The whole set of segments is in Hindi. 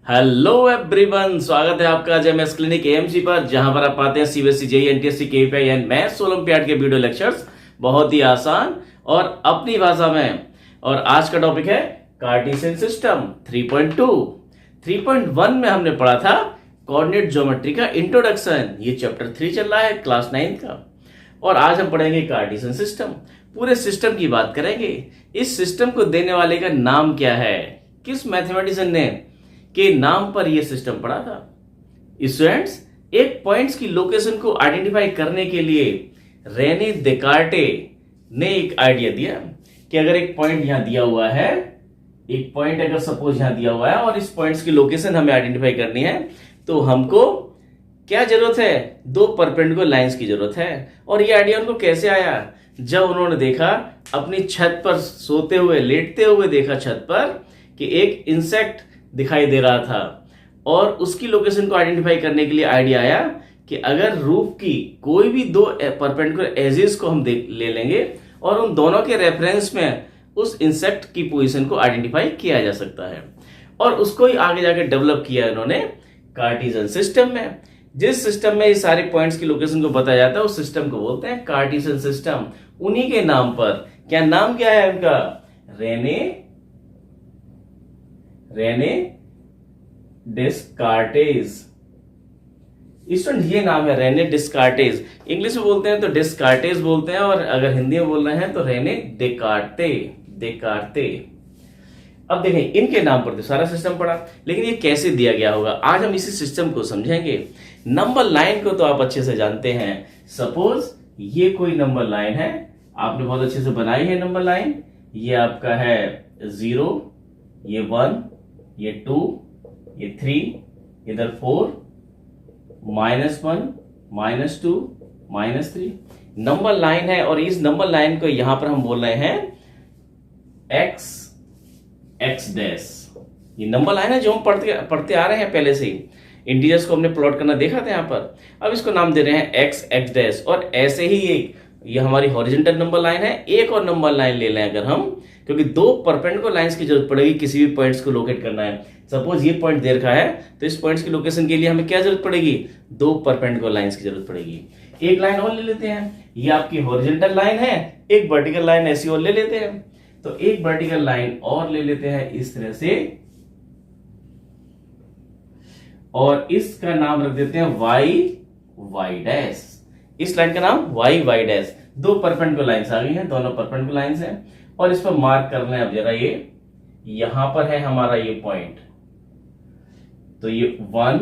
हेलो एवरीवन, स्वागत है आपका जेएमएस क्लिनिक एएमसी पर, जहां पर आप पाते हैं CBSE JEE NTSC KVPI and maths olympiad के वीडियो लेक्चर्स बहुत ही आसान और अपनी भाषा में। और आज का टॉपिक है कार्टेशियन सिस्टम 3.2। 3.1 में हमने पढ़ा था कोऑर्डिनेट ज्योमेट्री का इंट्रोडक्शन। ये चैप्टर 3 चल रहा है क्लास 9 का, और आज हम पढ़ेंगे कार्टेशियन सिस्टम। पूरे सिस्टम की बात करेंगे। इस सिस्टम को देने वाले का नाम क्या है, किस मैथमेटिशियन ने के नाम पर यह सिस्टम पड़ा था। स्टूडेंट्स, एक पॉइंट्स की लोकेशन को आइडेंटिफाई करने के लिए रेने देकार्टे ने एक आइडिया दिया कि अगर एक पॉइंट यहां दिया हुआ है, एक पॉइंट अगर सपोज यहां दिया हुआ है और इस पॉइंट्स की लोकेशन हमें आइडेंटिफाई करनी है, तो हमको क्या जरूरत है, दो परपेंडिकुलर लाइंस की जरूरत है। और ये आइडिया उनको कैसे आया, जब उन्होंने देखा अपनी छत पर सोते हुए, लेटते हुए देखा छत पर कि एक इंसेक्ट दिखाई दे रहा था, और उसकी लोकेशन को आइडेंटिफाई करने के लिए आइडिया आया कि अगर रूफ की कोई भी दो परपेंडिकुलर एजेस को हम ले लेंगे और उन दोनों के रेफरेंस में उस इंसेक्ट की पोजीशन को आइडेंटिफाई किया जा सकता है। और उसको ही आगे जाके डेवलप किया इन्होंने कार्टेशियन सिस्टम में। जिस सिस्टम में ये सारे पॉइंट्स की लोकेशन को बताया जाता है, उस सिस्टम को बोलते हैं कार्टेशियन सिस्टम। उन्हीं के नाम पर, क्या नाम क्या है उनका, रेने डिस्कार्टेज। स्टूडेंट, ये नाम है रेने डिस्कार्टेज। इंग्लिश में बोलते हैं तो डिस्कार्टेज बोलते हैं, और अगर हिंदी में बोल रहे हैं तो रेने देकार्ते। अब देखें, इनके नाम पर तो सारा सिस्टम पड़ा, लेकिन ये कैसे दिया गया होगा, आज हम इसी सिस्टम को समझेंगे। नंबर लाइन को तो आप अच्छे से जानते हैं। सपोज ये कोई नंबर लाइन है, आपने बहुत अच्छे से बनाई है नंबर लाइन। ये आपका है 0, ये 1, ये 2, ये 3, इधर 4, -1, -2, -3 नंबर लाइन है। और इस नंबर लाइन को यहां पर हम बोल रहे हैं x डैश। ये नंबर लाइन है जो हम पढ़ते आ रहे हैं पहले से ही। इंटीजर्स को हमने प्लॉट करना देखा था यहां पर। अब इसको नाम दे रहे हैं x डैश। और ऐसे ही ये हमारी हॉरिजॉन्टल नंबर लाइन है। एक और नंबर लाइन ले लें अगर हम, क्योंकि दो परपेंडिकुलर लाइंस की जरूरत पड़ेगी किसी भी पॉइंट्स को लोकेट करना है। सपोज ये पॉइंट दे रखा है, तो इस पॉइंट्स की लोकेशन के लिए हमें क्या जरूरत पड़ेगी, दो परपेंडिकुलर लाइंस की जरूरत पड़ेगी। एक लाइन और ले लेते हैं, ये आपकी हॉरिजॉन्टल लाइन है, एक वर्टिकल लाइन ऐसी और ले लेते हैं। तो एक वर्टिकल लाइन और ले लेते हैं इस तरह से, और इसका नाम रख देते हैं y डैश। इस लाइन का नाम y डैश। दो परपेंडिकुलर लाइंस आ गई हैं, दोनों परपेंडिकुलर लाइंस हैं, और इस पर मार्क कर लें अब जरा। ये यहां पर है हमारा ये पॉइंट, तो ये 1,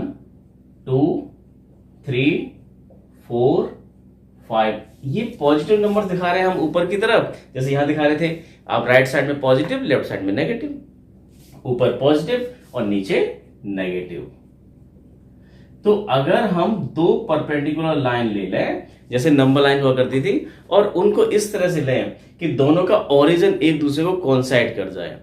2, 3, 4, 5 ये पॉजिटिव नंबर दिखा रहे हैं हम ऊपर की तरफ, जैसे यहां दिखा रहे थे। आप राइट साइड में पॉजिटिव, लेफ्ट साइड में नेगेटिव, ऊपर पॉजिटिव और नीचे नेगेटिव। तो अगर हम दो परपेंडिकुलर लाइन ले लें, जैसे नंबर लाइन हुआ करती थी, और उनको इस तरह से लें कि दोनों का ओरिजिन एक दूसरे को कोइंसाइड कर जाए,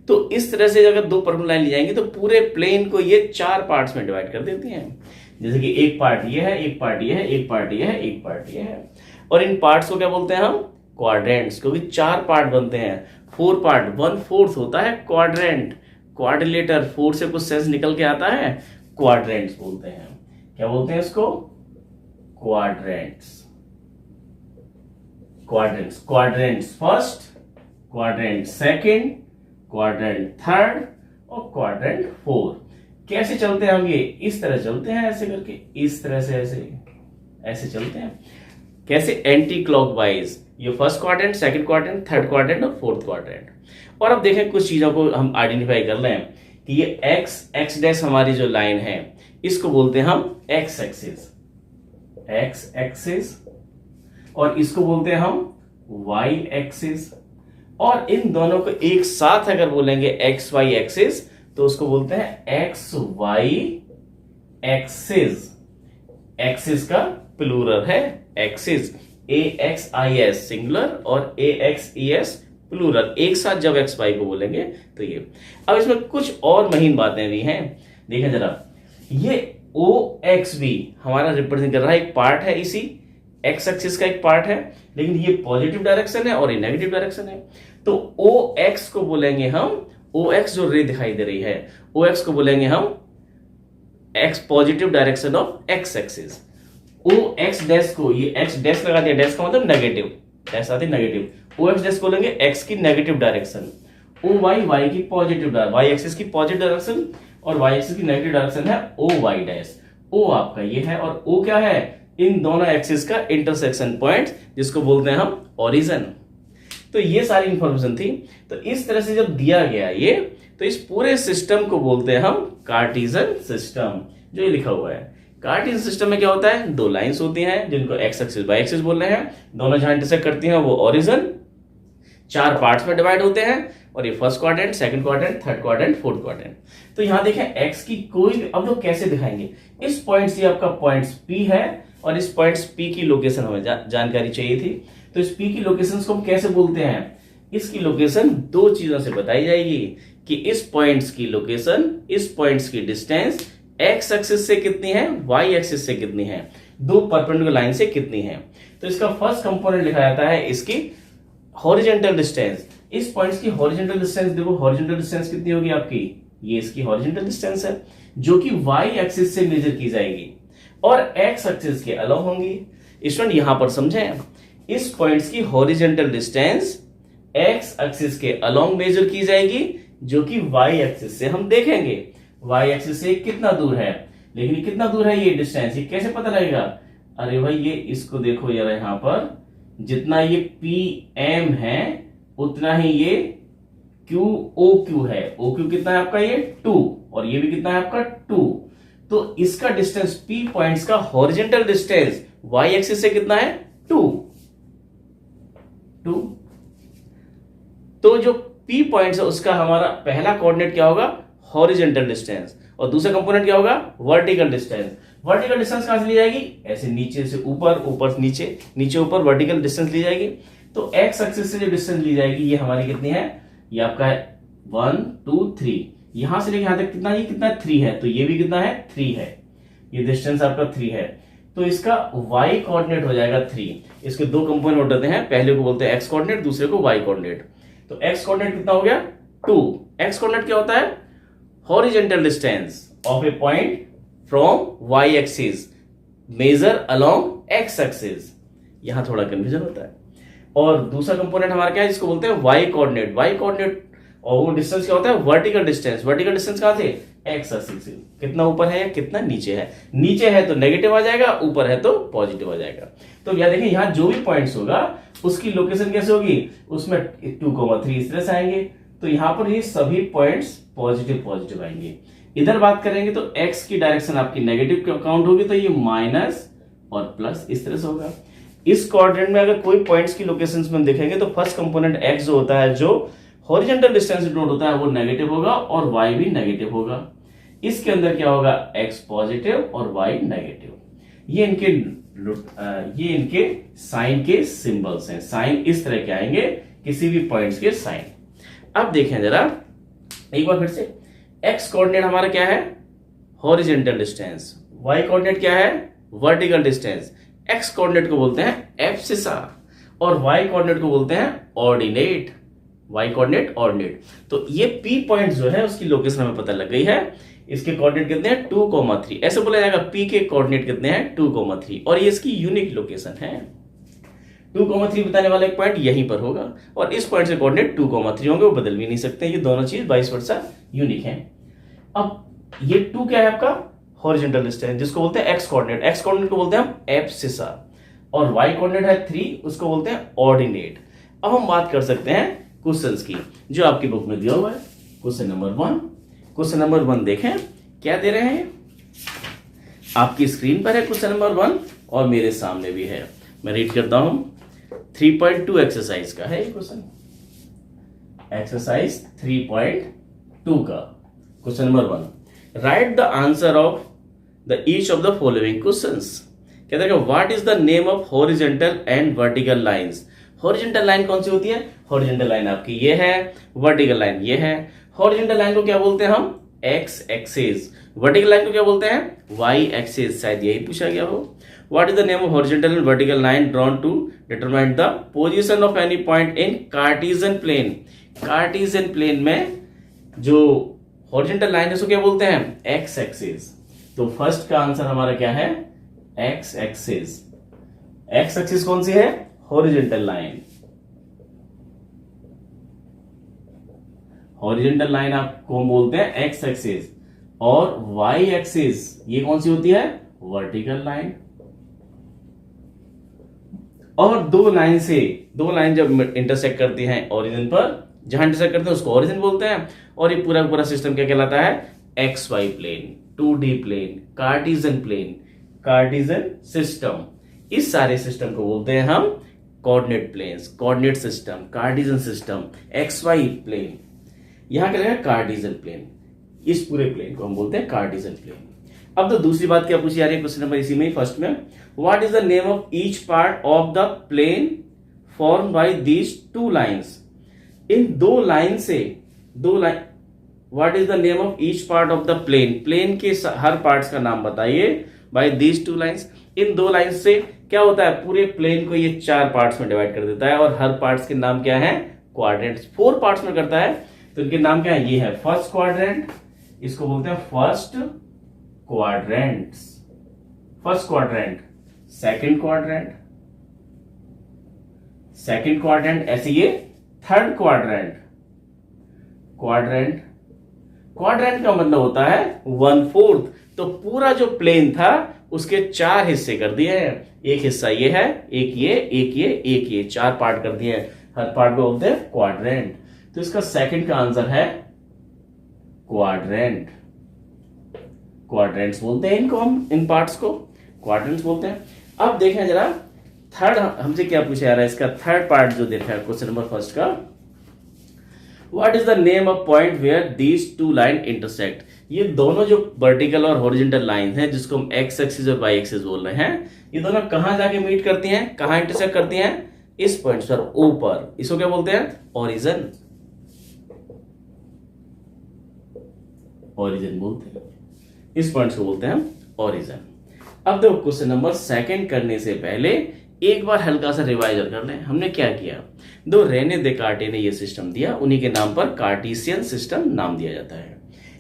तो इस तरह से अगर दो परपेंडिकुलर लाइन ली जाएंगी तो पूरे प्लेन को ये 4 पार्ट्स में डिवाइड कर देती हैं। जैसे कि एक पार्ट ये है, एक पार्ट ये है, एक पार्ट ये है, एक पार्ट ये है। और इन पार्ट्स को क्या बोलते हैं हम, क्वाड्रेंट्स, क्योंकि 4 पार्ट बनते हैं। 4 पार्ट 1/4 होता है क्वाड्रेंट। क्वाड्रिलेटर 4 से कुछ सेंस निकल के आता है, क्वाड्रेंट्स बोलते हैं। क्या बोलते हैं इसको, quadrants. Quadrants first, quadrant second, quadrant third और क्वाड्रेंट फोर्थ। कैसे चलते हैं हम, ये इस तरह चलते हैं, ऐसे करके, इस तरह से ऐसे चलते हैं। कैसे, एंटी क्लॉकवाइज। ये first quadrant, second quadrant, third quadrant और फोर्थ क्वाड्रेंट। और अब देखें, कुछ चीजों को हम आइडेंटिफाई कर लें कि ये x डैश हमारी जो लाइन है, इसको बोलते हैं हम x एक्सिस, और इसको बोलते हैं हम y एक्सिस। और इन दोनों को एक साथ अगर बोलेंगे xy एक्सिस, तो उसको बोलते हैं xy एक्सिस। एक्सिस का प्लूरल है एक्सिस, AXIS सिंगुलर और AXES प्लूरल। एक साथ जब XY को बोलेंगे तो ये। अब इसमें कुछ और महीन बातें भी हैं, देखें जरा। ये OX भी हमारा रिप्रेजेंट कर रहा है, एक पार्ट है इसी एक्स एक्सिस का एक पार्ट है, लेकिन ये पॉजिटिव डायरेक्शन है और ये नेगेटिव डायरेक्शन है। तो OX को बोलेंगे हम, OX जो रे दिखाई दे रही है, OX को बोलेंगे हम X positive direction of X axis. O X dash को, ये एक्स डैश लगा दिया, डैश का मतलब नेगेटिव, डैश आती नेगेटिव। ओ एक्स डैश बोलेंगे एक्स की negative direction, O Y Y की पॉजिटिव, वाई एक्सिस की पॉजिटिव डायरेक्शन और वाई एक्सिस की नेगेटिव डायरेक्शन है ओ वाई डैश। ओ आपका ये है और ओ क्या है, इन दोनों एक्सिस का इंटरसेक्शन पॉइंट, जिसको बोलते हैं हम ओरिजिन। तो ये सारी इंफॉर्मेशन थी। तो इस तरह से जब दिया गया ये, तो इस पूरे सिस्टम को बोलते हैं हम कार्टेशियन सिस्टम, जो ये लिखा हुआ है। कार्टेशियन सिस्टम में क्या होता है, दो लाइंस होती हैं जिनको एक्स एक्सिस वाई एक्सिस बोल रहे हैं, दोनों जहां इंटरसेक्ट करती हैं वो ओरिजिन, चार पार्ट्स में डिवाइड होते हैं और ये first quadrant, second quadrant, third quadrant, fourth quadrant. तो यहां देखें एक्स की कोई, अब लोग कैसे दिखाएंगे, इस पॉइंट से आपका पॉइंट्स पी है और इस पॉइंट्स पी की लोकेशन हमें जानकारी चाहिए थी। तो इस पी की लोकेशन को हम कैसे बोलते हैं, इसकी लोकेशन दो चीजों से बताई जाएगी कि इस पॉइंट्स की लोकेशन, इस पॉइंट्स की डिस्टेंस एक्स एक्सिस से कितनी है, वाई एक्सिस से कितनी है, दो परपेंडिकुलर लाइन से कितनी है। तो इसका फर्स्ट कंपोनेंट लिखा जाता है इसकी हॉरिजॉन्टल डिस्टेंस। इस पॉइंट्स की हॉरिजॉन्टल डिस्टेंस देखो, हॉरिजॉन्टल डिस्टेंस कितनी होगी आपकी, ये इसकी हॉरिजॉन्टल डिस्टेंस है जो कि वाई एक्सिस से मेजर की जाएगी और एक्स एक्सिस के अलग होंगी। स्टूडेंट यहां पर समझें, इस पॉइंट्स की हॉरिजॉन्टल डिस्टेंस एक्स एक्सिस के अलोंग मेजर की जाएगी, जो कि वाई एक्सिस से हम देखेंगे वाई एक्सिस से कितना दूर है। लेकिन कितना दूर है ये डिस्टेंस, ये कैसे पता लगेगा, अरे भाई ये इसको देखो यार, यहां पर जितना ये पी एम है उतना ही ये क्यू ओ क्यू है। ओ क्यू कितना है आपका, ये 2 और ये भी कितना है आपका 2। तो इसका डिस्टेंस पी पॉइंट्स का हॉरिजॉन्टल डिस्टेंस वाई एक्सिस से कितना है 2। तो जो पी पॉइंट्स है उसका हमारा पहला कोऑर्डिनेट क्या होगा, हॉरिजॉन्टल डिस्टेंस, और दूसरा कंपोनेंट क्या होगा, वर्टिकल डिस्टेंस। वर्टिकल डिस्टेंस कहां से ली जाएगी, ऐसे नीचे से ऊपर, ऊपर से नीचे, नीचे ऊपर वर्टिकल डिस्टेंस ली जाएगी। तो एक्स एक्सिस से जो डिस्टेंस ली जाएगी ये हमारी कितनी है, ये आपका है 1 2 3, यहां से लेके यहां तक कितना, ये कितना 3 है, तो ये भी कितना है 3 है, ये डिस्टेंस आपका 3 है। तो इसका y कोऑर्डिनेट हो जाएगा 3। इसके दो कंपोनेंट होते हैं, पहले को बोलते हैं x कोऑर्डिनेट, दूसरे को y कोऑर्डिनेट। तो x कोऑर्डिनेट कितना हो गया 2। x कोऑर्डिनेट क्या होता है, horizontal distance of a point from y axis measure along x axis. यहां थोड़ा कंफ्यूजन होता है। और दूसरा कंपोनेंट हमारा क्या है, जिसको बोलते हैं y कोऑर्डिनेट। y कोऑर्डिनेट और वो डिस्टेंस क्या होता है, वर्टिकल डिस्टेंस। वर्टिकल डिस्टेंस कहां से, एक्स एक्सिस से, कितना ऊपर है या कितना नीचे है। नीचे है तो नेगेटिव आ जाएगा, ऊपर है तो पॉजिटिव आ जाएगा। तो यहां देखिए, यहां जो भी पॉइंट्स होगा उसकी लोकेशन कैसे होगी, उसमें 2,3 इस तरह से आएंगे। तो यहां पर ये सभी पॉइंट्स पॉजिटिव पॉजिटिव आएंगे। इधर बात करेंगे तो एक्स की डायरेक्शन आपकी नेगेटिव काउंट होगी, तो ये माइनस और प्लस इस तरह से होगा। इस कोऑर्डिनेट में अगर कोई पॉइंट्स की लोकेशंस में देखेंगे तो फर्स्ट कंपोनेंट एक्स जो होता है, जो हॉरिजॉन्टल डिस्टेंस डिनोट होता है, वो नेगेटिव होगा और y भी नेगेटिव होगा। इसके अंदर क्या होगा, x पॉजिटिव और y नेगेटिव। ये इनके साइन के सिंबल्स हैं। साइन इस तरह के आएंगे किसी भी पॉइंट्स के साइन। अब देखें जरा एक बार फिर से, x कोऑर्डिनेट हमारा क्या है, हॉरिजॉन्टल डिस्टेंस, y कोऑर्डिनेट क्या है, वर्टिकल डिस्टेंस। x कोऑर्डिनेट को बोलते हैं एब्सिसा और y कोऑर्डिनेट को बोलते हैं ऑर्डिनेट। y coordinate ordinate. तो ये p पॉइंट जो है उसकी लोकेशन हमें पता लग गई है। इसके कोऑर्डिनेट कितने हैं 2,3, ऐसे बोला जाएगा p के कोऑर्डिनेट कितने हैं 2,3 और ये इसकी यूनिक लोकेशन है। 2,3 बताने वाला एक पॉइंट यहीं पर होगा और इस पॉइंट से कोऑर्डिनेट 2,3 होंगे, वो बदल भी नहीं सकते। ये दोनों चीज 22% यूनिक है। अब ये 2 क्या है आपका, हॉरिजॉन्टल डिस्टेंस, जिसको बोलते हैं x कोऑर्डिनेट। x कोऑर्डिनेट को बोलते हैं हम एब्सिसा और y कोऑर्डिनेट है 3, उसको बोलते हैं ऑर्डिनेट। अब हम बात कर सकते हैं क्वेश्चंस की, जो आपकी बुक में दिया हुआ है। क्वेश्चन नंबर 1, क्वेश्चन नंबर 1 देखें क्या दे रहे हैं, आपकी स्क्रीन पर है क्वेश्चन नंबर 1 और मेरे सामने भी है। मैं रीड करता हूं, 3.2 एक्सरसाइज का है ये क्वेश्चन, एक्सरसाइज 3.2 का question number 1। Right the answer of the each of the following questions. कहता है what is the name of horizontal and vertical lines. Horizontal line कौन सी होती है, हॉरिजॉन्टल लाइन आपकी ये है, वर्टिकल लाइन ये है। हॉरिजॉन्टल लाइन को क्या बोलते हैं हम, एक्स एक्सिस। वर्टिकल लाइन को क्या बोलते हैं, वाई एक्सिस। शायद यही पूछा गया हो। What is the name of horizontal and vertical line drawn to determine the position of any point in Cartesian plane. Cartesian plane में जो हॉरिजॉन्टल लाइन है उसको क्या बोलते हैं, एक्स एक्सिस। तो फर्स्ट का आंसर हमारा क्या है, एक्स एक्सिस। एक्स एक्सिस कौन सी है, हॉरिजॉन्टल लाइन। हॉरिजॉन्टल लाइन आपको हम बोलते हैं एक्स एक्सिस, और वाई एक्सिस ये कौन सी होती है, वर्टिकल लाइन। और दो लाइन जब इंटरसेक्ट करती हैं ओरिजिन पर, जहां इंटरसेक्ट करते हैं उसको ओरिजिन बोलते हैं। और ये पूरा पूरा सिस्टम क्या कहलाता है, X Y plane, 2D plane, Cartesian plane, Cartesian system. इस सारे सिस्टम को बोलते हैं हम coordinate planes, coordinate system, Cartesian system, X Y plane. यहां क्या है, कार्टिजन प्लेन। इस पूरे प्लेन को हम बोलते हैं कार्टिजन प्लेन। अब तो दूसरी बात क्या पूछी जा रही है क्वेश्चन नंबर इसी में ही फर्स्ट में, what is the name of each part of the plane form by these two lines. इन दो लाइन से, what is the name of each part of the plane, plane के हर पार्ट्स का नाम बताइए बाय दीज टू लाइंस। इन दो लाइंस से क्या होता है, पूरे प्लेन को ये 4 पार्ट्स में डिवाइड कर देता है, और हर पार्ट्स के नाम क्या है, क्वाड्रेंट्स। 4 पार्ट्स में करता है, तो इनके नाम क्या है, ये है फर्स्ट क्वाड्रेंट, इसको बोलते हैं first quadrants, first quadrant, second quadrant, second quadrant, ऐसे ये थर्ड क्वाड्रेंट, क्वाड्रेंट, क्वाड्रेंट का मतलब होता है 1/4। तो पूरा जो प्लेन था उसके 4 हिस्से कर दिए हैं, एक हिस्सा ये है, एक ये, एक ये, एक ये, 4 पार्ट कर दिए हैं, हर पार्ट को बोलते हैं क्वाड्रेंट। तो इसका सेकंड का आंसर है क्वाड्रेंट। क्वाड्रेंट्स बोलते हैं इनको हम, इन पार्ट्स को क्वाड्रेंट्स बोलते हैं। अब देखें जरा थर्ड हमसे क्या पूछा जा रहा है, इसका थर्ड पार्ट जो देखा है क्वेश्चन नंबर फर्स्ट का, what is the name of point where these two line intersect. ये दोनों जो वर्टिकल और हॉरिजॉन्टल लाइन हैं जिसको हम एक्स एक्सिस और वाई एक्सिस बोल रहे हैं, ये दोनों कहां जाके मीट करती हैं, कहां इंटरसेक्ट करती हैं, इस पॉइंट पर, ऊपर। इसको क्या बोलते हैं, ओरिजिन, ओरिजिन बोलते हैं, इस पॉइंट को बोलते हैं ओरिजिन। अब देखो क्वेश्चन नंबर सेकंड करने से पहले एक बार हल्का सा रिवाइज कर लें। हमने क्या किया, दो रेने देकार्टे ने ये सिस्टम दिया, उन्हीं के नाम पर कार्टेशियन सिस्टम नाम दिया जाता है।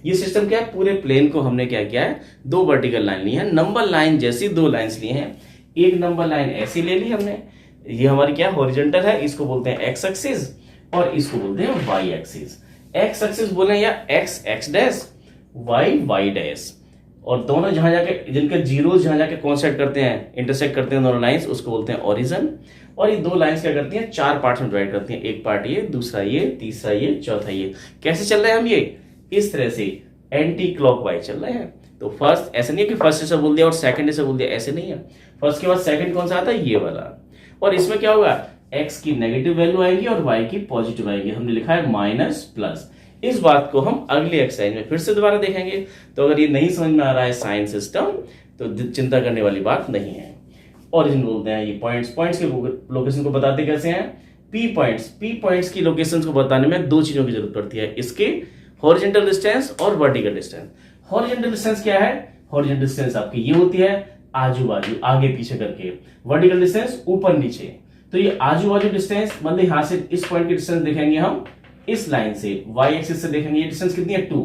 ये सिस्टम क्या है, पूरे प्लेन को हमने क्या किया है, 2 वर्टिकल लाइन ली है, नंबर लाइन जैसी 2 लाइंस ली हैं। एक नंबर लाइन ऐसी ले ली हमने, ये हमारी क्या हॉरिजॉन्टल है, इसको बोलते हैं एक्स एक्सिस, और इसको बोलते हैं वाई एक्सिस। एक्स एक्सिस बोले या X X dash, Y Y dash, और दोनों जहां जाके, जिनके जीरो जहां जाके कॉन्सेक्ट करते हैं, इंटरसेक्ट करते हैं दोनों लाइंस, उसको बोलते हैं ओरिजिन। और ये 2 लाइंस क्या करती हैं, 4 पार्ट्स में डिवाइड करती हैं, एक पार्ट ये, दूसरा ये, तीसरा ये, चौथा ये। कैसे चल रहे हैं हम, ये इस तरह से एंटी क्लॉकवाइज चल रहे हैं। तो फर्स्ट ऐसा नहीं है कि फर्स्ट ऐसा बोल दिया और सेकंड ऐसा बोल दिया, ऐसे नहीं है। फर्स्ट के बाद सेकंड कौन सा आता है, ये वाला। और इसमें क्या होगा, एक्स की नेगेटिव वैल्यू आएगी और वाई की पॉजिटिव आएगी। हमने लिखा है माइनस प्लस। इस बात को हम अगली एक्सरसाइज में फिर से दोबारा देखेंगे। तो अगर ये नहीं समझ में आ रहा है साइन सिस्टम, तो चिंता करने वाली बात नहीं है। ओरिजिन बोलते हैं ये पॉइंट्स, पॉइंट्स के लोकेशन को बताते कैसे हैं, पी पॉइंट्स। पी पॉइंट्स की लोकेशन को बताने में 2 चीजों की जरूरत पड़ती है, इसके हॉरिजॉन्टल डिस्टेंस और वर्टिकल डिस्टेंस। हॉरिजॉन्टल डिस्टेंस क्या है, हॉरिजॉन्टल डिस्टेंस आपकी ये होती है आजू बाजू, आगे पीछे करके। वर्टिकल डिस्टेंस ऊपर नीचे। तो ये आजू बाजू डिस्टेंस मतलब यहां से इस पॉइंट की डिस्टेंस देखेंगे हम, इस लाइन से वाई एक्सिस से देखेंगे, ये डिस्टेंस कितनी है 2।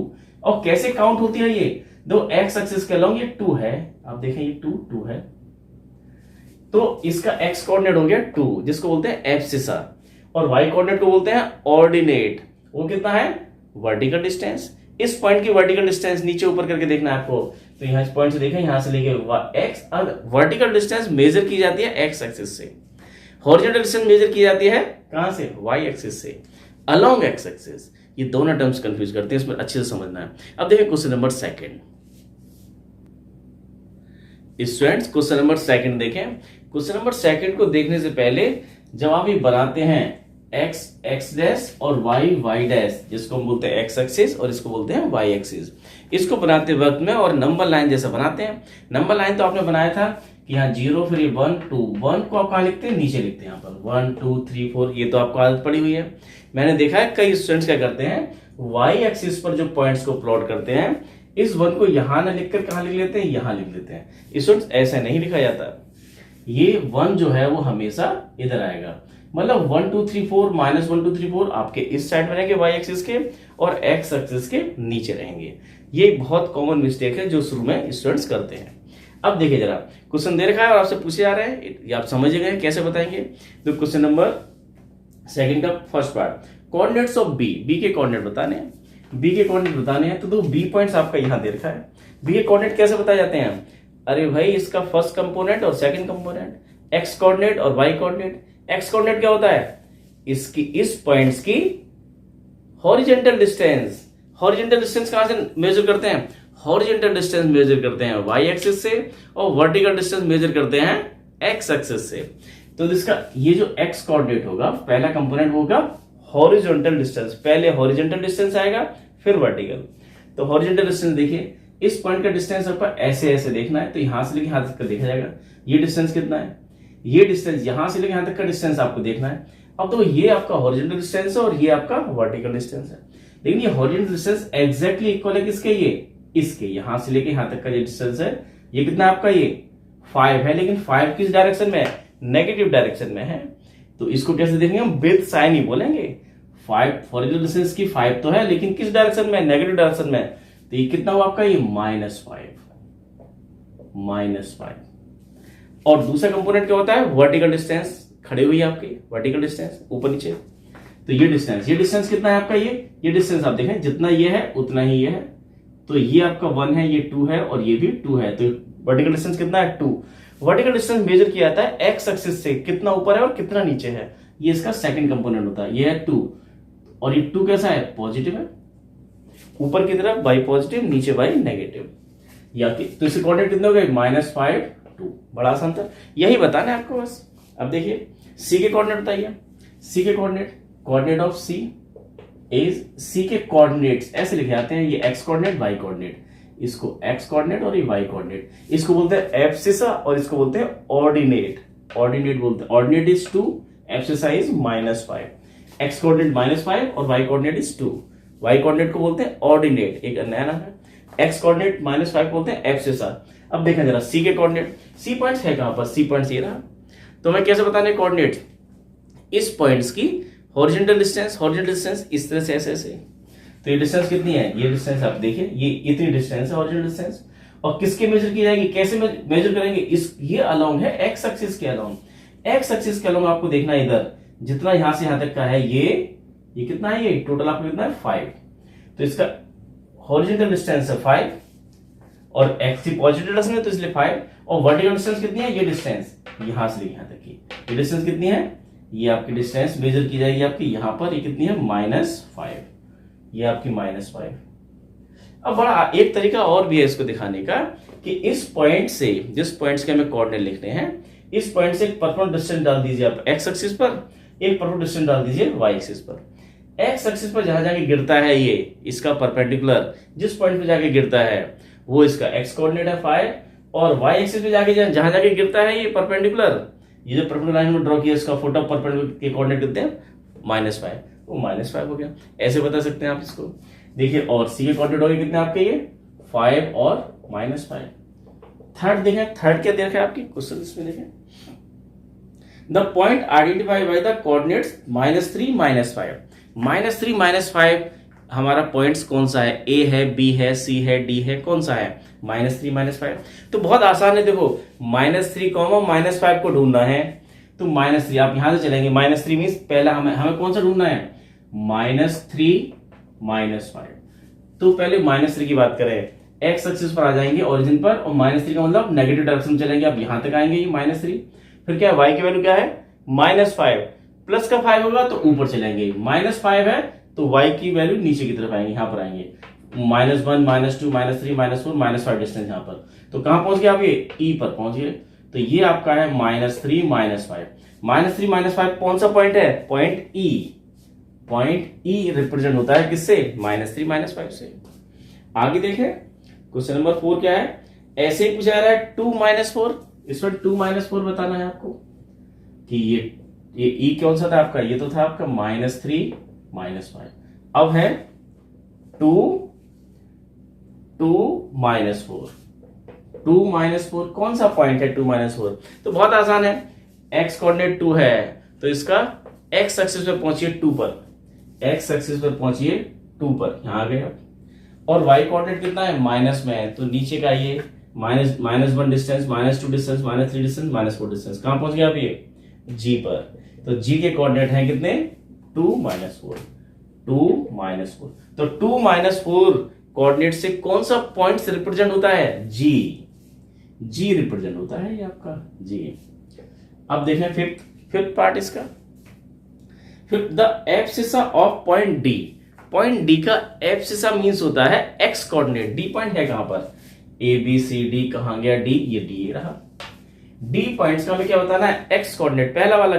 और कैसे काउंट होती है ये, दो एक्स एक्सिस के अलोंग ये 2 है, आप देखें ये 2 है, तो इसका एक्स कोऑर्डिनेट हो गया 2, जिसको बोलते हैं एब्सिसा, और वाई कोऑर्डिनेट को बोलते हैं ऑर्डिनेट। वो कितना है, वर्टिकल डिस्टेंस। इस पॉइंट की वर्टिकल डिस्टेंस नीचे ऊपर करके देखना है आपको, तो यहां इस पॉइंट से देखें, यहां से लेके एक्स, वर्टिकल डिस्टेंस मेजर की जाती है एक्स एक्सिस से, हॉरिजॉन्टल डिस्टेंस मेजर की जाती है कहां से, वाई एक्सिस से, अलोंग एक्स एक्सिस। ये दोनों टर्म्स कंफ्यूज करते हैं, इसमें अच्छे से समझना है। अब देखिए question number second. Students question number second देखें। क्वेश्चन नंबर सेकंड को देखने से पहले जब आप ये बनाते हैं एक्स एक्स डैश और वाई वाई डैश, जिसको हम बोलते हैं एक्स एक्सिस और इसको बोलते हैं वाई एक्सिस, इसको बनाते वक्त में और नंबर लाइन जैसा बनाते हैं। नंबर लाइन तो आपने बनाया था कि यहाँ 0 फिर ये 1 2, 1 को आप कहां लिखते हैं, नीचे लिखते हैं, यहाँ पर 1 2 3 4, ये तो आपको आदत पड़ी हुई है। मैंने देखा है कई स्टूडेंट्स क्या करते हैं, वाई एक्सिस पर जो पॉइंट्स को प्लॉट करते हैं, इस 1 को यहां ना लिखकर कहां लिख लेते हैं, यहां लिख लेते हैं। स्टूडेंट्स ऐसा नहीं लिखा जाता, ये 1 जो है वो हमेशा इधर आएगा, मतलब 1 2 3 4 -1 2 3 4 आपके इस साइड में रहेंगे वाई एक्सिस के, और एक्स एक्सिस के नीचे रहेंगे। ये बहुत कॉमन मिस्टेक है जो शुरू में स्टूडेंट्स करते हैं। अब देखिए जरा, क्वेश्चन दे रखा है और आपसे पूछे जा रहे हैं, ये आप समझ गए कैसे बताएंगे। तो क्वेश्चन नंबर सेकंड का first part, coordinates of B के कोऑर्डिनेट बताने हैं, बी के कोऑर्डिनेट बताने हैं। तो बी पॉइंट्स आपका यहाँ दे रखा है। बी के कोऑर्डिनेट कैसे बताए जाते हैं? अरे भाई, इसका फर्स्ट कंपोनेंट और सेकंड कंपोनेंट, एक्स कोऑर्डिनेट और वाई कोऑर्डिनेट। एक्स कोऑर्डिनेट क्या होता है? इसकी इस पॉइंट्स की हॉरिजॉन्टल डिस्टेंस। हॉरिजॉन्टल डिस्टेंस कहां से मेजर करते हैं? हॉरिजॉन्टल डिस्टेंस मेजर करते हैं वाई एक्सिस से, और वर्टिकल डिस्टेंस मेजर करते हैं एक्स एक्सिस से। तो इसका ये जो एक्स कोऑर्डिनेट होगा, पहला कंपोनेंट होगा हॉरिजॉन्टल डिस्टेंस। पहले हॉरिजॉन्टल डिस्टेंस आएगा, फिर वर्टिकल। तो हॉरिजॉन्टल डिस्टेंस देखिए, इस पॉइंट का डिस्टेंस आपको ऐसे ऐसे देखना है, तो यहां से लेके यहां तक का देखा जाएगा। ये डिस्टेंस कितना है? ये डिस्टेंस यहां से लेके यहां तक का डिस्टेंस आपको देखना है। अब तो ये आपका हॉरिजॉन्टल डिस्टेंस है और ये आपका वर्टिकल डिस्टेंस है, लेकिन ये हॉरिजॉन्टल डिस्टेंस एग्जैक्टली इक्वल है किसके? ये इसके, यहां से लेके यहां तक का ये डिस्टेंस है, ये कितना आपका? ये 5 है। लेकिन 5 किस डायरेक्शन में है? नेगेटिव डायरेक्शन में है। तो इसको कैसे देखेंगे हम? विद साइन ही बोलेंगे। 5 हॉरिजॉन्टल डिस्टेंस की 5 तो है, लेकिन किस डायरेक्शन में? नेगेटिव डायरेक्शन में। तो ये कितना हुआ आपका? ये -5। और दूसरा कंपोनेंट क्या होता है? Vertical distance. खड़े हुई है आपकी वर्टिकल डिस्टेंस, ऊपर नीचे। तो ये डिस्टेंस कितना है आपका? ये डिस्टेंस आप देखें, जितना ये है उतना ही ये है। तो ये आपका 1 है, ये 2 है, और ये भी 2 है। तो वर्टिकल डिस्टेंस कितना है? 2। वर्टिकल डिस्टेंस मेजर किया जाता है एक्स एक्सिस से, कितना ऊपर है और कितना नीचे है। ये इसका सेकंड कंपोनेंट होता है। ये है 2, और ये 2 कैसा है? पॉजिटिव है। ऊपर की तरफ y पॉजिटिव, नीचे y नेगेटिव। या तो इसके कोऑर्डिनेट कितने हो गए? -5, 2। बड़ा आसान था, यही बताना है आपको बस। अब देखिए c के कोऑर्डिनेट बताइए। c के coordinate of c is, c के कोऑर्डिनेट्स ऐसे लिखे जाते हैं, ये x कोऑर्डिनेट, y कोऑर्डिनेट। इसको x कोऑर्डिनेट और ये y कोऑर्डिनेट। इसको बोलते हैं एब्सिसा और इसको बोलते हैं ऑर्डिनेट। ऑर्डिनेट बोलते हैं। Ordinate is 2, abscissa is -5। x coordinate -5 और y coordinate is 2। y coordinate को बोलते हैं ऑर्डिनेट, एक नया नाम है। x कोऑर्डिनेट -5 को बोलते हैं एब्सिसा। अब देखा जरा c के कोऑर्डिनेट, c पॉइंट्स है कहां पर? c पॉइंट्स ये रहा। तो मैं कैसे बताने कोऑर्डिनेट? इस पॉइंट्स की हॉरिजॉन्टल डिस्टेंस इस तरह से ऐसे ऐसे। तो ये डिस्टेंस कितनी है? ये डिस्टेंस आप देखिए, ये इतनी डिस्टेंस है हॉरिजॉन्टल डिस्टेंस। और किसके मेजर की जाएगी? कैसे मेजर करेंगे? ये अलोंग है एक्स एक्सिस के अलोंग। एक्स एक्सिस के अलोंग आपको देखना है, इधर जितना यहां से यहां तक का है, ये कितना है? ये टोटल आपको कितना है? 5। तो इसका हॉरिजॉन्टल डिस्टेंस है 5, और एक्स की पॉजिटिव डायरेक्शन है तो इसलिए 5। और वर्टिकल डिस्टेंस कितनी है? ये डिस्टेंस यहां से यहां तक की, ये डिस्टेंस कितनी है? ये आपकी डिस्टेंस मेजर की जाएगी आपकी यहां पर, ये कितनी है? -5। ये आपकी -5। अब बड़ा एक तरीका और भी है इसको दिखाने का, कि इस पॉइंट से, जिस पॉइंट्स के हमें कोऑर्डिनेट लिखने हैं, इस पॉइंट से एक परपेंडिकुलर डिस्टेंस डाल दीजिए आप एक्स एक्सिस पर, एक परपेंडिकुलर डिस्टेंस डाल दीजिए वाई एक्सिस पर। एक्स एक्सिस पर जहां जाके गिरता है ये, इसका परपेंडिकुलर जिस पॉइंट पे जाके गिरता है वो इसका एक्स कोऑर्डिनेट है 5, और वाई एक्सिस पे जाके जहां जाके गिरता है ये परपेंडिकुलर, ये जो परपेंडिकुलर लाइन में ड्रॉ किया इसका फोट ऑफ परपेंडिकुलर के कोऑर्डिनेट कितने हैं? -5। वो -5 हो गया, ऐसे बता सकते हैं आप इसको। देखिए, और सी के कोऑर्डिनेट हो गए कितने आपके? ये 5 और -5। थर्ड देखें, थर्ड क्या देखा है आपकी क्वेश्चन इसमें देखें, the point identified by the coordinates -3 -5। -3 हमारा पॉइंट्स कौन सा है? ए है, बी है, सी है, डी है, कौन सा है? -3 -5। तो बहुत आसान है, देखो -3 -5 को ढूंढना है। तो -3 आप यहां से चलेंगे, -3 मींस पहला हमें कौन सा ढूंढना है? -3 -5। तो पहले -3 की बात करें, एक्स एक्सिस पर आ जाएंगे ओरिजिन पर, और -3 का मतलब नेगेटिव डायरेक्शन चलेंगे, आप यहां तक आएंगे, ये -3। फिर क्या है? y की वैल्यू क्या है? -5। प्लस का 5 होगा तो ऊपर चलेंगे, -5 है तो y की वैल्यू नीचे की तरफ आएंगे, यहां पर आएंगे, -1 -2 -3 -4 -5 डिस्टेंस यहां पर। तो कहां पहुंच गए आप? ये ई पर पहुंच गए। तो ये आपका है -3 -5। -3 -5 कौन सा पॉइंट है? पॉइंट ई। पॉइंट ई रिप्रेजेंट होता है किससे? -3 -5 से। आगे देखें, क्वेश्चन नंबर 4 क्या है? ऐसे ही पूछा जा रहा है 2 -4। इस पर 2 -4 बताना है आपको कि ये ई कौन सा था आपका? ये तो था आपका -3 -5। अब है 2 -4। 2 -4 कौन सा पॉइंट है? 2 -4 तो बहुत आसान है, एक्स कोऑर्डिनेट 2 है तो इसका एक्स एक्सिस पर पहुंचिए 2 पर, एक्स एक्सिस पर पहुंचिए 2 पर, यहां आ गए आप। और y कोऑर्डिनेट कितना है, माइनस में है, तो नीचे का ये -1 डिस्टेंस, -2 डिस्टेंस, -3 डिस्टेंस, -4 डिस्टेंस, कहां पहुंच गया अब ये g पर। तो g के कोऑर्डिनेट हैं कितने, 2 -4, 2 -4। तो 2 -4 कोऑर्डिनेट से कौन सा पॉइंट रिप्रेजेंट होता है, g रिप्रेजेंट होता है ये आपका g। अब देखें फिफ्थ पार्ट इसका, fifth, the abscissa of point d। Point d का एब्सिसा मींस होता है x कोऑर्डिनेट। d पॉइंट है कहां पर, a b c d, कहां गया d, ये d रहा। d पॉइंट्स का हमें क्या बताना है, x कोऑर्डिनेट, पहला वाला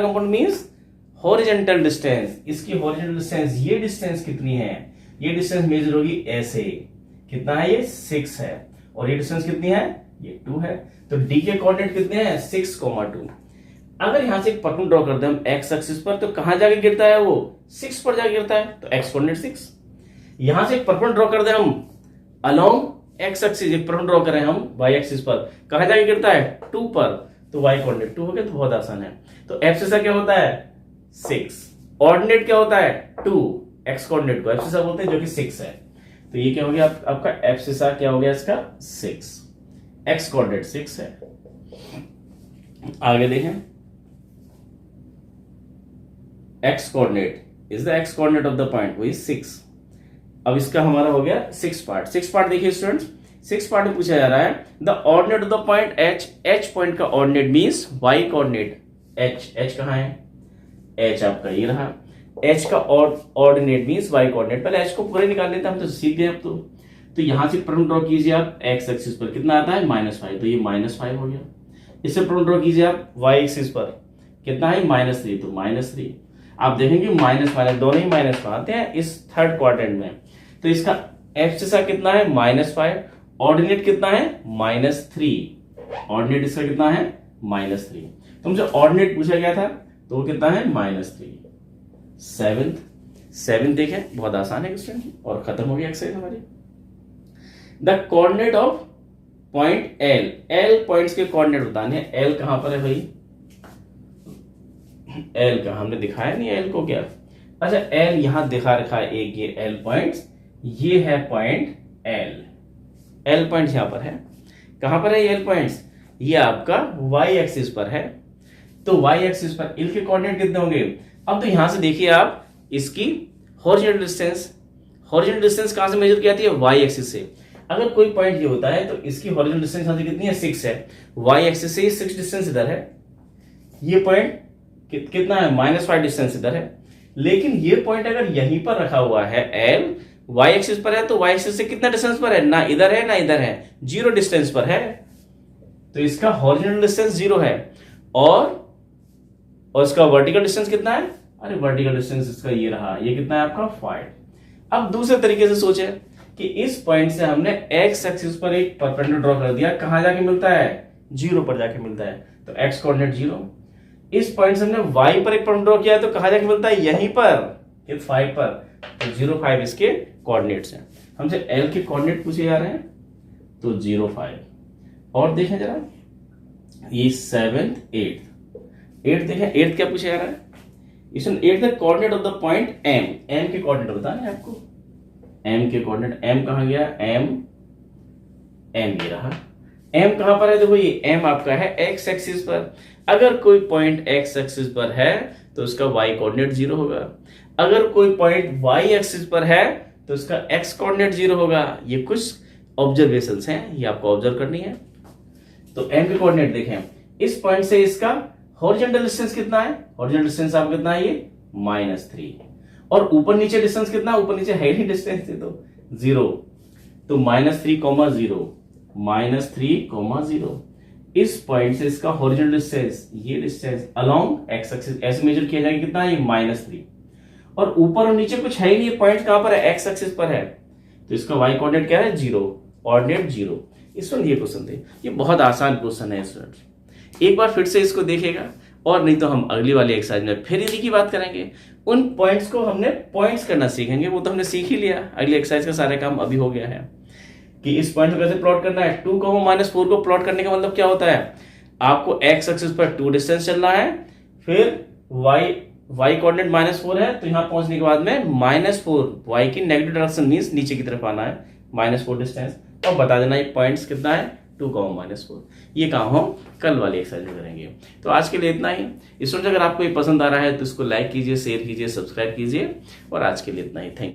कंपोनेंट मींस हॉरिजॉन्टल डिस्टेंस। इसकी हॉरिजॉन्टल डिस्टेंस, ये डिस्टेंस कितनी है, ये डिस्टेंस मेजर होगी ऐसे, कितना है ये 6 है, और ये डिस्टेंस कितनी है, ये 2 है। तो d के कोऑर्डिनेट कितने हैं, 6, 2। अगर यहां से एक पॉइंट ड्रॉ करते हैं हम एक्स एक्सिस पर, तो कहां जाके गिरता है वो, 6 पर जाके गिरता है, तो x कोऑर्डिनेट 6। यहां से एक परपेंडिकुलर ड्रॉ कर दें हम अलोंग एक्स एक्सिस, एक परपेंडिकुलर ड्रॉ करें हम y एक्सिस पर, कहां जाके गिरता है, 2 पर, तो y कोऑर्डिनेट 2 हो गया। तो बहुत आसान है। तो एब्सिसा क्या होता है, 6, ऑर्डिनेट क्या होता है, 2, x कोऑर्डिनेट को एब्सिसा बोलते हैं, जो कि 6 है। तो ये क्या हो गया आपका एब्सिसा, क्या हो गया इसका 6, x कोऑर्डिनेट 6 है। आगे देखें, x coordinate is the x coordinate of the point, वही 6। अब इसका हमारा हो गया 6 पार्ट देखिए स्टूडेंट्स, 6 पार्ट में पूछा जा रहा है the ordinate of the point h point का ordinate means y coordinate, h कहां है, h आपका ये रहा, h का ऑर्डिनेट मींस y कोऑर्डिनेट। पहले h को पूरे निकाल लेते हैं हम, तो सीख गए अब तो यहां से परपेंडिकुलर ड्रॉ कीजिए आप x एक्सिस पर, कितना आता है -5, तो ये -5 हो गया। इससे परपेंडिकुलर ड्रॉ कीजिए आप y एक्सिस पर, कितना है -3, तो -3। आप देखेंगे माइनस दोनों ही माइनस में आते हैं इस थर्ड क्वाड्रेंट में। तो इसका एब्सिसा कितना है, -5, ऑर्डिनेट कितना है, -3, ऑर्डिनेट इसका कितना है, -3। तुमसे ऑर्डिनेट पूछा गया था, तो वो कितना है, -3। सेवेंथ देखें, बहुत आसान है क्वेश्चन, और खत्म हो गया एक्सरसाइज हमारी। The coordinate of point L points के कोऑर्डिनेट बताने हैं। L कहां पर है भाई, L का हमने दिखाया नहीं, L को क्या, अच्छा L यहां दिखा रखा है एक, ये L पॉइंट्स, ये है पॉइंट L पॉइंट्स यहां पर है। कहां पर है ये L पॉइंट्स, ये आपका y एक्सिस पर है। तो y एक्सिस पर L के कोऑर्डिनेट कितने होंगे। अब तो यहां से देखिए आप इसकी हॉरिजॉन्टल डिस्टेंस कहां से मेजर की जाती है, y एक्सिस से। अगर कोई पॉइंट ये होता है तो इसकी हॉरिजॉन्टल डिस्टेंस यहां से कितनी है, 6 है, y एक्सिस से 6 डिस्टेंस इधर है, ये पॉइंट कितना है, -5 डिस्टेंस इधर है। लेकिन ये पॉइंट अगर यहीं पर रखा हुआ है L, y एक्सिस पर है, तो y एक्सिस से कितना डिस्टेंस पर है, ना इधर है ना इधर है, 0 डिस्टेंस पर है। तो इसका हॉरिजॉन्टल डिस्टेंस 0 है, और इसका वर्टिकल डिस्टेंस कितना है, अरे वर्टिकल डिस्टेंस इसका ये रहा, ये कितना है आपका 5। अब दूसरे तरीके से सोचे कि इस पॉइंट से हमने x एक्सिस पर एक परपेंडिकुलर ड्रॉ कर दिया, कहां जाके मिलता है, 0 पर जाके मिलता है, तो x कोऑर्डिनेट 0। इस पॉइंट से हमने y पर एक परपेंडिकुलर ड्रॉ किया, तो कहां जाके मिलता है, यहीं पर, 5 पर, तो 0, 5 इसके कोऑर्डिनेट्स हैं। हमसे L के कोऑर्डिनेट पूछे जा रहे हैं, तो 0, 5। और देखें जरा, ये 7th, 8th देखें, 8th क्या पूछा जा रहा है, इसमें 8th coordinate of the point M के कोऑर्डिनेट बताने आपको, M के कोऑर्डिनेट, M कहां गया, M ये रहा। M कहां पर है, देखो ये M आपका है x एक्सिस पर। अगर कोई पॉइंट x एक्सिस पर है तो उसका y कोऑर्डिनेट 0 होगा, अगर कोई पॉइंट y एक्सिस पर है तो उसका x कोऑर्डिनेट 0 होगा। ये कुछ ऑब्जर्वेशंस हैं, ये आपको ऑब्जर्व करनी है। तो M के कोऑर्डिनेट देखें, इस पॉइंट से इसका हॉरिजॉन्टल डिस्टेंस कितना है, हॉरिजॉन्टल डिस्टेंस आपका कितना है, ये -3, और ऊपर नीचे डिस्टेंस कितना, ऊपर नीचे है ही डिस्टेंस, तो 0, तो -3,0 इस पॉइंट से इसका हॉरिजॉन्टल डिस्टेंस, ये डिस्टेंस अलोंग x एक्सिस ऐसे मेजर किया जाएगा, कितना है, -3, और ऊपर और नीचे कुछ है ही नहीं, ये पॉइंट कहां पर है, x एक्सिस पर है, तो इसका y कोऑर्डिनेट क्या है, 0, ऑर्डिनेट 0। इस वक्त ये क्वेश्चन थे, ये बहुत आसान क्वेश्चन है स्टूडेंट्स, एक बार फिर से इसको देखेगा, और नहीं तो हम अगली वाली एक्सरसाइज में फिर इन्हीं की बात करेंगे। उन पॉइंट्स को हमने पॉइंट्स करना सीखेंगे, वो तो हमने सीख ही लिया, अगली एक्सरसाइज का सारा काम अभी हो गया है कि इस पॉइंट को कैसे प्लॉट करना है। 2, -4 को प्लॉट करने का मतलब क्या होता है, आपको x एक्सिस पर 2 डिस्टेंस चलना है, फिर y y कोऑर्डिनेट -4 है, तो यहाँ पहुंचने के बाद में -4 y की नेगेटिव डायरेक्शन मीन्स नीचे की तरफ आना है, -4 डिस्टेंस। और बता देना ये पॉइंट्स कितना है, 2, -4। ये काम हम कल वाली एक्सरसाइज में करेंगे। तो आज के लिए इतना ही। स्टूडेंट अगर आपको ये पसंद आ रहा है तो इसको लाइक कीजिए, शेयर कीजिए, सब्सक्राइब कीजिए। और आज के लिए इतना ही। Thank you.